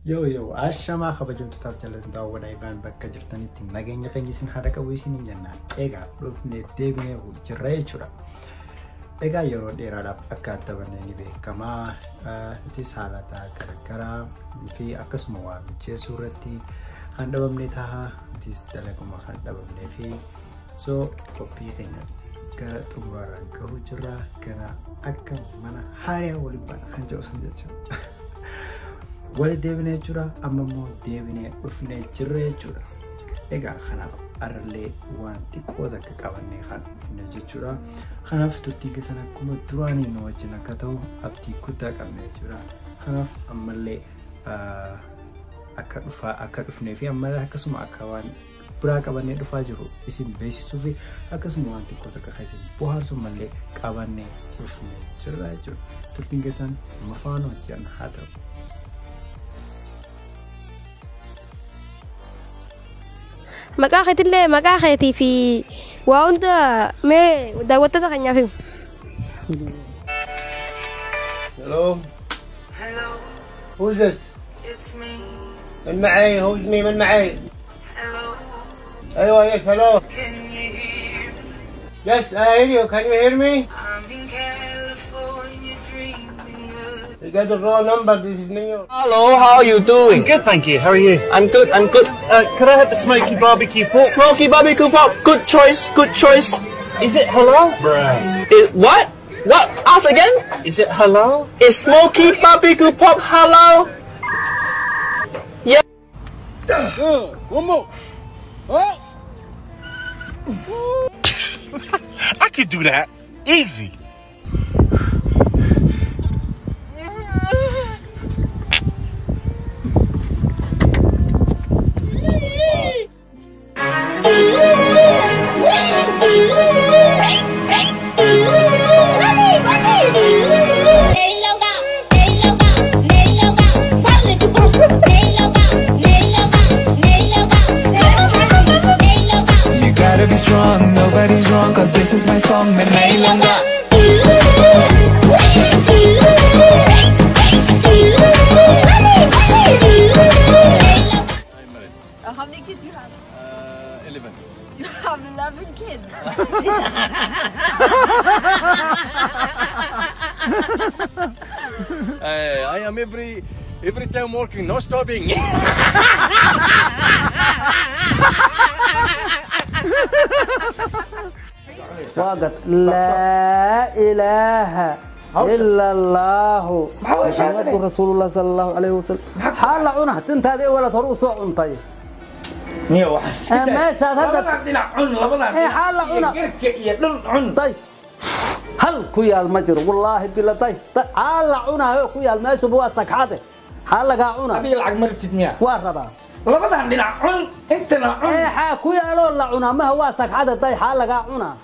Yo, ashama kabajamtootaaf jaalatamtoota Awaday baan bakka jirtanitti nageenya keenya isin haadha qabu isin jenna. Egaa dhufnee deebinee jirra jechuudha. Egaa yeroo dheeraadhaaf akka adda baanee ni beekama. Nutis haalata garagaraa fi akkasuma waa mijeessuu irratti kan dhabamne ta'a. Nutis dalaguma kan dhabamnee fi so qophii keenya gara xumurarraan gahu jirra. Gara akka mana haaraa waliin baana kan jedhu sun jechuudha. Wali deebinee jira amma immoo deebinee dhufnee jirra jechuudha. Egaa kanaaf arallee waan xiqqoo akka qabannee kan dhufnee jechuudha. Kanaaf turtii keessan akkuma duraanii nu wajjin akka ta'u abdii guddaa qabnee jechuudha. Kanaaf ammallee akka dhufnee fi ammallee akkasuma akka waan biraa qabannee dhufaa jiru isin beeksisuu fi akkasuma waan xiqqoo akka keessan bohaarsu mallee qabannee dhufnee jirra jechuudha. Turtiin keessan mafaanoo wajjin haa ta'u. مكاختي في واوند ما دعوتها كنيا فيهم. Hello. Hello. Who's it? It's me. من معي? Who's me? من معي? Hello. أيوة yes hello. Can you hear me? Yes I hear you. Can you hear me? I'm in California dreaming of. You got the wrong number. This is New York. Hello, how are you doing? Good, thank you. How are you? I'm good. Could I have the smoky barbecue pork? Smoky barbecue pork. Good choice. Is it halal? Bruh. What? What? Ask again? Is it halal? Is smoky barbecue pork halal? Yeah. One more. Oh. I could do that. Easy. Be strong, nobody's wrong, cause this is my song, and how many kids do you have? 11. You have 11 kids? I am every time working, no stopping. وقت لا إله إلا الله محمد رسول الله صلى الله عليه وسلم حال عونه تنت هذه ولا تروس عنطي مية وحس ما شاهد هذا حال عونه طيب هل كويا المجر والله بالله طيب حال عونه كويا الماشي بوا سكحته حال قاعونه هذه العق مرتد مية واربا لبدا عندنا عن انت لا عن ايه حا كويا لو لا عونه ما هو سكحته طيب حال قاعونه